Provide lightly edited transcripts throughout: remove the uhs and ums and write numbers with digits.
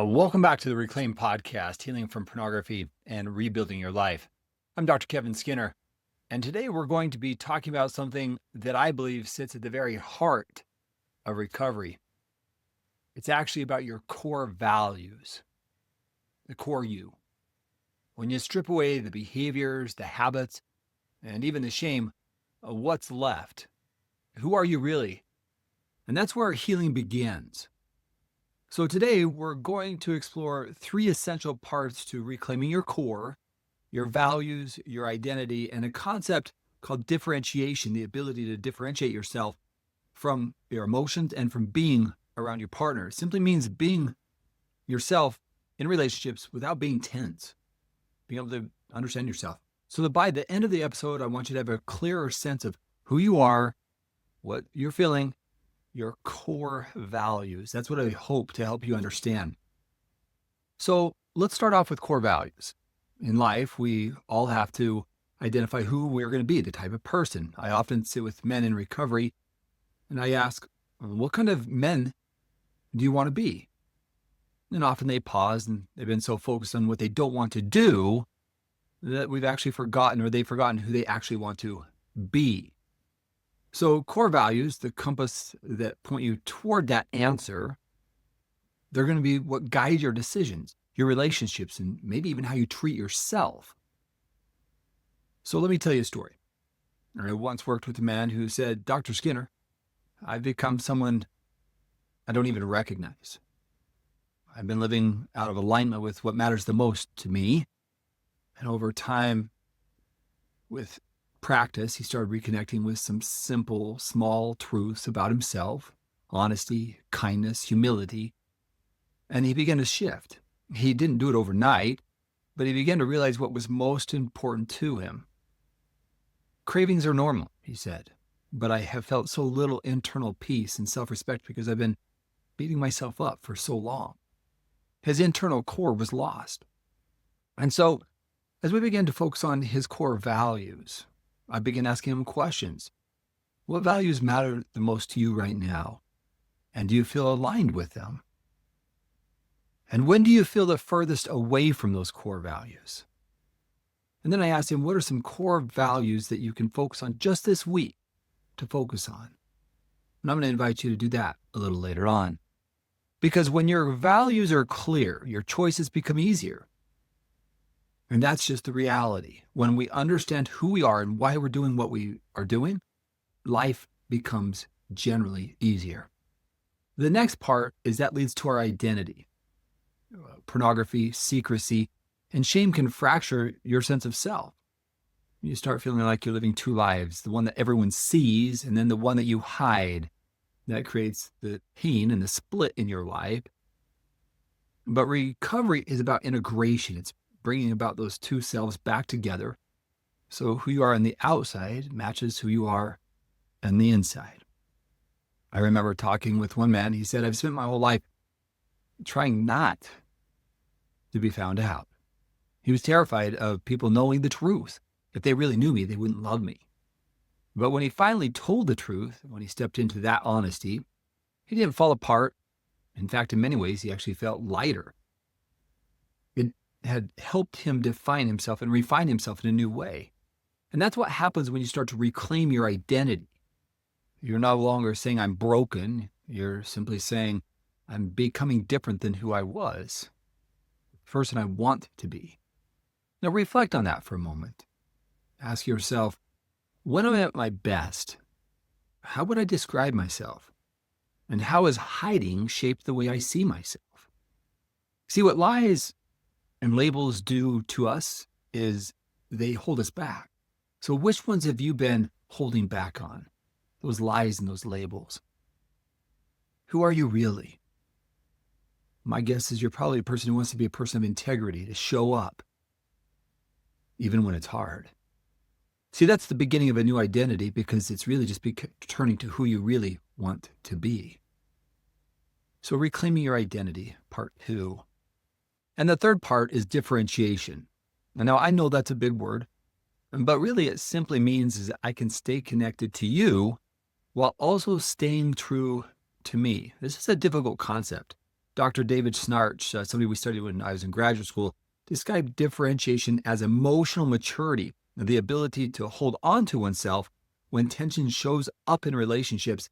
Welcome back to the Reclaim Podcast, Healing from Pornography and Rebuilding Your Life. I'm Dr. Kevin Skinner, and today we're going to be talking about something that I believe sits at the very heart of recovery. It's actually about your core values, the core you. When you strip away the behaviors, the habits, and even the shame, what's left? Who are you really? And that's where healing begins. So today we're going to explore three essential parts to reclaiming your core, your values, your identity, and a concept called differentiation, the ability to differentiate yourself from your emotions and from being around your partner. It simply means being yourself in relationships without being tense, being able to understand yourself. So that by the end of the episode, I want you to have a clearer sense of who you are, what you're feeling, your core values. That's what I hope to help you understand. So let's start off with core values. In life, we all have to identify who we're going to be, the type of person. I often sit with men in recovery and I ask, what kind of men do you want to be? And often they pause and they've been so focused on what they don't want to do that we've actually forgotten, or they've forgotten who they actually want to be. So core values, the compass that point you toward that answer, they're going to be what guide your decisions, your relationships, and maybe even how you treat yourself. So let me tell you a story. I once worked with a man who said, Dr. Skinner, I've become someone I don't even recognize. I've been living out of alignment with what matters the most to me. And over time, with practice, he started reconnecting with some simple, small truths about himself, honesty, kindness, humility, and he began to shift. He didn't do it overnight, but he began to realize what was most important to him. Cravings are normal, he said, but I have felt so little internal peace and self-respect because I've been beating myself up for so long. His internal core was lost. And so, as we began to focus on his core values, I began asking him questions. What values matter the most to you right now? And do you feel aligned with them? And when do you feel the furthest away from those core values? And then I asked him, what are some core values that you can focus on just this week to focus on? And I'm going to invite you to do that a little later on. Because when your values are clear, your choices become easier. And that's just the reality. When we understand who we are and why we're doing what we are doing, life becomes generally easier. The next part is that leads to our identity. Pornography, secrecy, and shame can fracture your sense of self. You start feeling like you're living two lives, the one that everyone sees and then the one that you hide. That creates the pain and the split in your life. But recovery is about integration. It's bringing about those two selves back together. So who you are on the outside matches who you are on the inside. I remember talking with one man. He said, I've spent my whole life trying not to be found out. He was terrified of people knowing the truth. If they really knew me, they wouldn't love me. But when he finally told the truth, when he stepped into that honesty, he didn't fall apart. In fact, in many ways, he actually felt lighter. It had helped him define himself and refine himself in a new way. And that's what happens when you start to reclaim your identity. You're no longer saying I'm broken. You're simply saying I'm becoming different than who I was, the person I want to be. Now reflect on that for a moment. Ask yourself, when I'm at my best, how would I describe myself? And how has hiding shaped the way I see myself? See, what lies and labels do to us is they hold us back. So which ones have you been holding back on? Those lies and those labels. Who are you really? My guess is you're probably a person who wants to be a person of integrity, to show up, even when it's hard. See, that's the beginning of a new identity because it's really just turning to who you really want to be. So reclaiming your identity, part 2. And the third part is differentiation. And now I know that's a big word, but really it simply means is that I can stay connected to you while also staying true to me. This is a difficult concept. Dr. David Snarch, somebody we studied when I was in graduate school, described differentiation as emotional maturity, the ability to hold on to oneself when tension shows up in relationships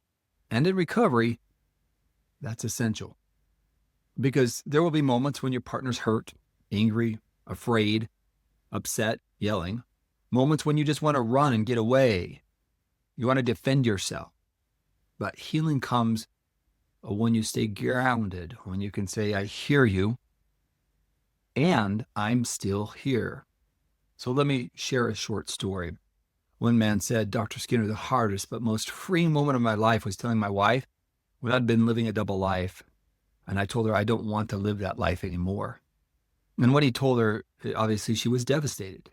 and in recovery. That's essential because there will be moments when your partner's hurt, angry, afraid, upset, yelling, moments when you just want to run and get away. You want to defend yourself. But healing comes when you stay grounded, when you can say, I hear you and I'm still here. So let me share a short story. One man said, Dr. Skinner, the hardest but most freeing moment of my life was telling my wife when I'd been living a double life. And I told her I don't want to live that life anymore. And when he told her, obviously she was devastated.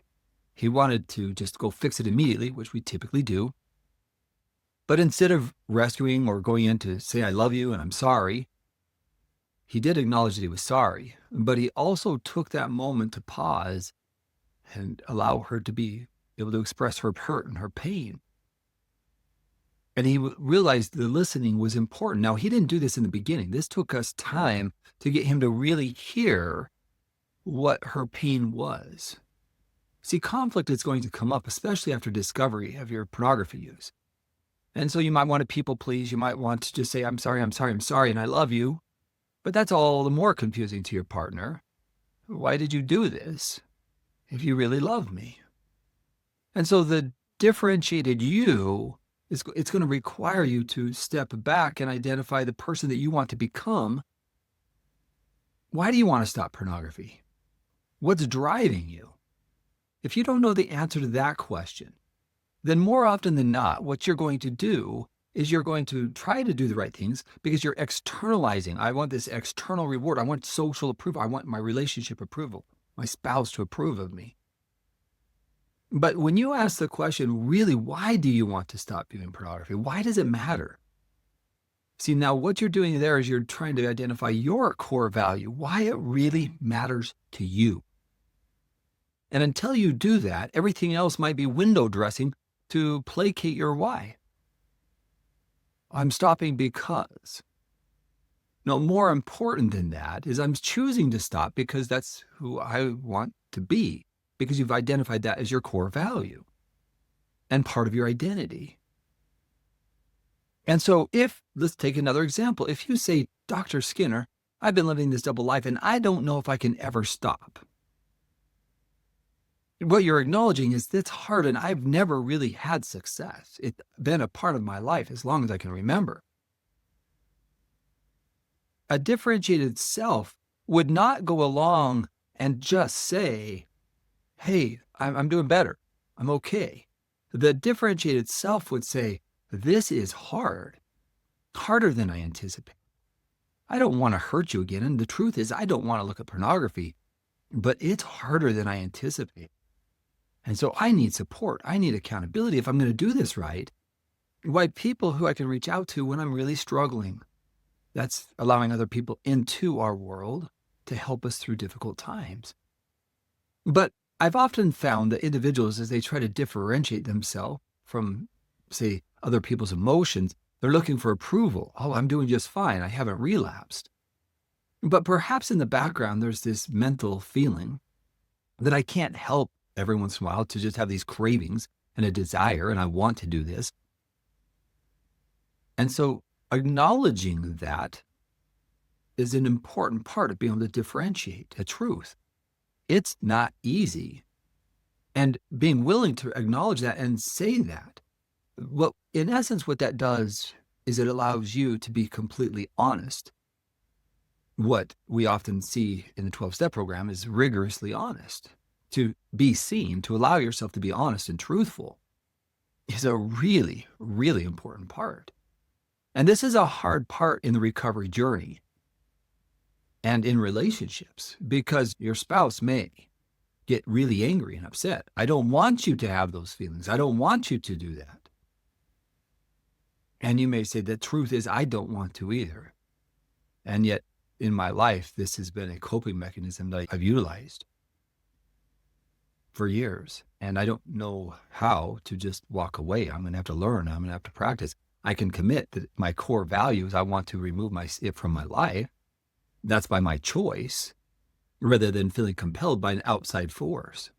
He wanted to just go fix it immediately, which we typically do. But instead of rescuing or going in to say, I love you and I'm sorry, he did acknowledge that he was sorry, but he also took that moment to pause and allow her to be able to express her hurt and her pain. And he realized the listening was important. Now, he didn't do this in the beginning. This took us time to get him to really hear what her pain was. See, conflict is going to come up, especially after discovery of your pornography use. And so you might want to people please. You might want to just say, I'm sorry, and I love you. But that's all the more confusing to your partner. Why did you do this if you really love me? And so the differentiated you, it's going to require you to step back and identify the person that you want to become. Why do you want to stop pornography? What's driving you? If you don't know the answer to that question, then more often than not, what you're going to do is you're going to try to do the right things because you're externalizing. I want this external reward. I want social approval. I want my relationship approval, my spouse to approve of me. But when you ask the question, really, why do you want to stop viewing pornography? Why does it matter? See, now what you're doing there is you're trying to identify your core value, why it really matters to you. And until you do that, everything else might be window dressing to placate your why. I'm stopping because. No, more important than that is I'm choosing to stop because that's who I want to be, because you've identified that as your core value and part of your identity. And so let's take another example. If you say, Dr. Skinner, I've been living this double life and I don't know if I can ever stop. What you're acknowledging is that's hard and I've never really had success. It's been a part of my life as long as I can remember. A differentiated self would not go along and just say, hey, I'm doing better. I'm okay. The differentiated self would say, this is hard, harder than I anticipate. I don't want to hurt you again. And the truth is, I don't want to look at pornography, but it's harder than I anticipate. And so I need support. I need accountability if I'm going to do this right. Why people who I can reach out to when I'm really struggling. That's allowing other people into our world to help us through difficult times. But I've often found that individuals, as they try to differentiate themselves from, say, other people's emotions, they're looking for approval. Oh, I'm doing just fine. I haven't relapsed. But perhaps in the background, there's this mental feeling that I can't help every once in a while to just have these cravings and a desire, and I want to do this. And so acknowledging that is an important part of being able to differentiate a truth. It's not easy. And being willing to acknowledge that and say that, well, in essence, what that does is it allows you to be completely honest. What we often see in the 12-step program is rigorously honest. To be seen, to allow yourself to be honest and truthful is a really, really important part. And this is a hard part in the recovery journey and in relationships because your spouse may get really angry and upset. I don't want you to have those feelings. I don't want you to do that. And you may say, the truth is, I don't want to either. And yet, in my life, this has been a coping mechanism that I've utilized for years. And I don't know how to just walk away. I'm going to have to learn. I'm going to have to practice. I can commit that my core value is I want to remove it from my life. That's by my choice rather than feeling compelled by an outside force.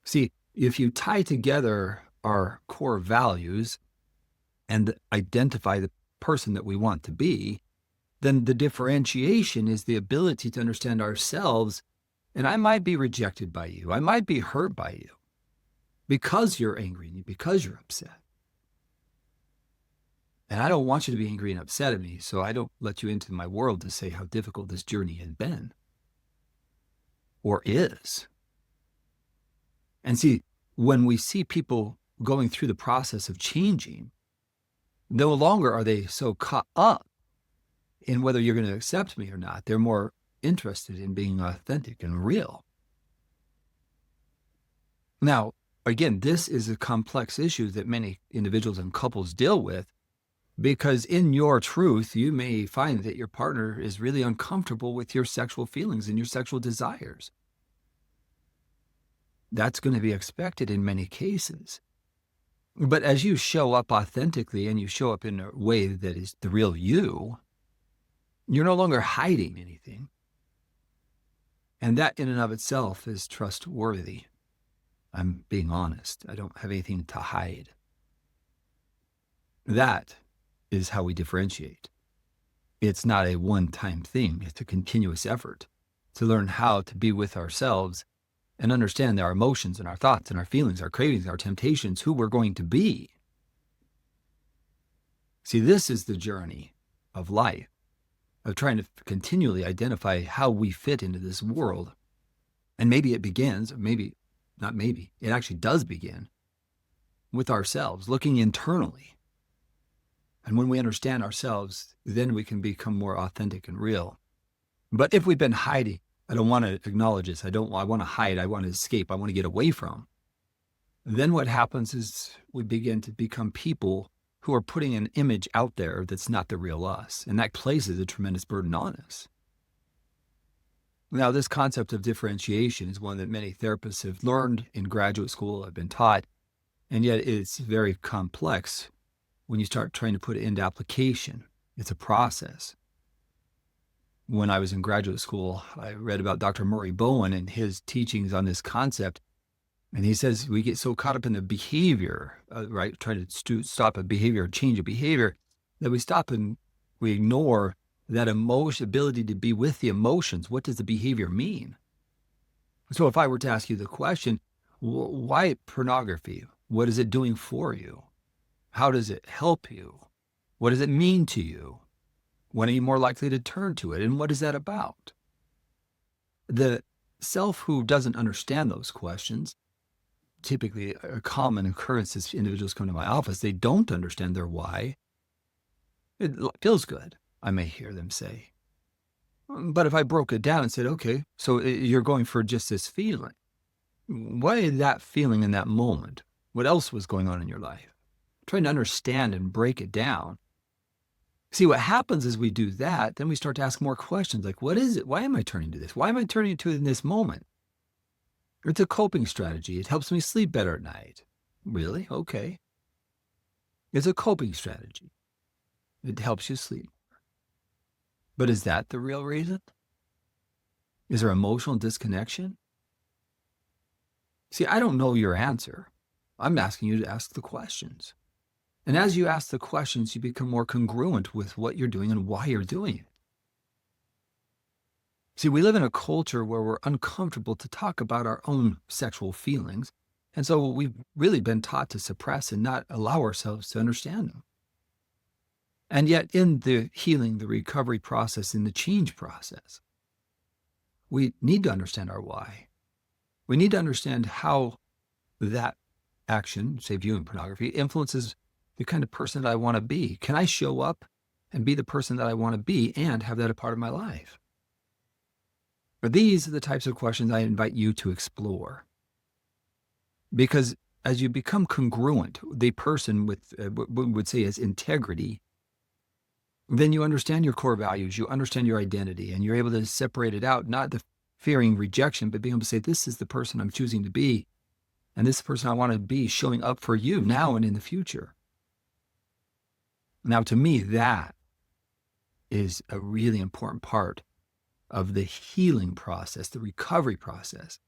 See, if you tie together our core values and identify the person that we want to be, then the differentiation is the ability to understand ourselves. And I might be rejected by you. I might be hurt by you because you're angry and because you're upset. And I don't want you to be angry and upset at me, so I don't let you into my world to say how difficult this journey has been or is. And see, when we see people going through the process of changing, no longer are they so caught up in whether you're going to accept me or not. They're more interested in being authentic and real. Now, again, this is a complex issue that many individuals and couples deal with, because in your truth, you may find that your partner is really uncomfortable with your sexual feelings and your sexual desires. That's going to be expected in many cases. But as you show up authentically and you show up in a way that is the real you, you're no longer hiding anything. And that in and of itself is trustworthy. I'm being honest. I don't have anything to hide. That is how we differentiate. It's not a one-time thing. It's a continuous effort to learn how to be with ourselves and understand our emotions and our thoughts and our feelings, our cravings, our temptations, who we're going to be. See, this is the journey of life, of trying to continually identify how we fit into this world. And maybe it begins, maybe not maybe, it actually does begin with ourselves, looking internally. And when we understand ourselves, then we can become more authentic and real. But if we've been hiding, I don't want to acknowledge this. I want to hide. I want to escape. I want to get away from. Then what happens is we begin to become people who are putting an image out there that's not the real us. And that places a tremendous burden on us. Now, this concept of differentiation is one that many therapists have learned in graduate school, have been taught, and yet it's very complex when you start trying to put it into application. It's a process. When I was in graduate school, I read about Dr. Murray Bowen and his teachings on this concept. And he says we get so caught up in the behavior, right, trying to stop a behavior, change a behavior, that we stop and we ignore that ability to be with the emotions. What does the behavior mean? So if I were to ask you the question, why pornography? What is it doing for you? How does it help you? What does it mean to you? When are you more likely to turn to it? And what is that about? The self who doesn't understand those questions, typically a common occurrence as individuals come to my office, they don't understand their why. It feels good, I may hear them say. But if I broke it down and said, okay, so you're going for just this feeling. Why that feeling in that moment? What else was going on in your life? Trying to understand and break it down. See, what happens is we do that, then we start to ask more questions like, what is it? Why am I turning to this? Why am I turning to it in this moment? It's a coping strategy. It helps me sleep better at night. Really? Okay. It's a coping strategy. It helps you sleep. But is that the real reason? Is there emotional disconnection? See, I don't know your answer. I'm asking you to ask the questions. And as you ask the questions, you become more congruent with what you're doing and why you're doing it. See, we live in a culture where we're uncomfortable to talk about our own sexual feelings. And so we've really been taught to suppress and not allow ourselves to understand them. And yet in the healing, the recovery process, in the change process, we need to understand our why. We need to understand how that action, say viewing pornography, influences the kind of person that I want to be. Can I show up and be the person that I want to be and have that a part of my life? But these are the types of questions I invite you to explore. Because as you become congruent, the person with what we would say is integrity, then you understand your core values, you understand your identity, and you're able to separate it out, not the fearing rejection, but being able to say, this is the person I'm choosing to be, and this is the person I want to be, showing up for you now and in the future. Now, to me, that is a really important part of the healing process, the recovery process.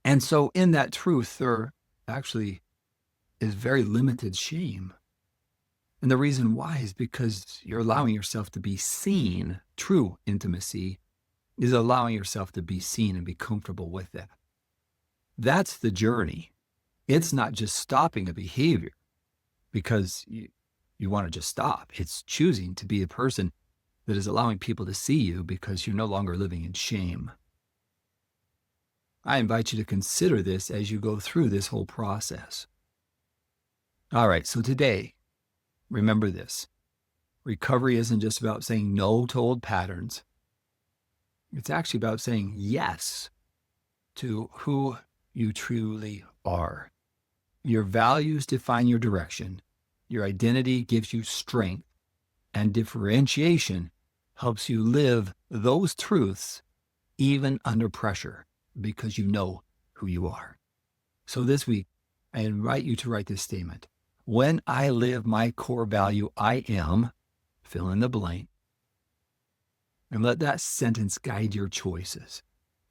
And so in that truth, there actually is very limited shame. And the reason why is because you're allowing yourself to be seen. True intimacy is allowing yourself to be seen and be comfortable with that. That's the journey. It's not just stopping a behavior because you want to just stop. It's choosing to be a person that is allowing people to see you because you're no longer living in shame. I invite you to consider this as you go through this whole process. All right, so today, remember this. Recovery isn't just about saying no to old patterns. It's actually about saying yes to who you truly are. Your values define your direction. Your identity gives you strength. And differentiation helps you live those truths even under pressure because you know who you are. So this week, I invite you to write this statement. When I live my core value, I am, fill in the blank, and let that sentence guide your choices.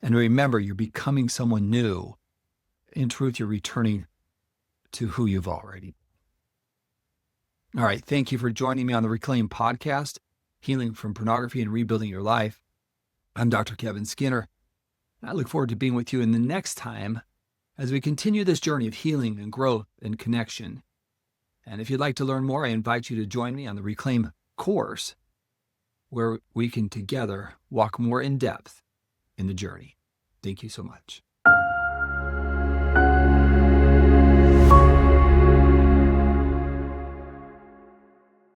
And remember, you're becoming someone new. In truth, you're returning to who you've already been. All right, thank you for joining me on the Reclaim podcast, Healing from Pornography and Rebuilding Your Life. I'm Dr. Kevin Skinner. I look forward to being with you in the next time as we continue this journey of healing and growth and connection. And if you'd like to learn more, I invite you to join me on the Reclaim course, where we can together walk more in depth in the journey. Thank you so much.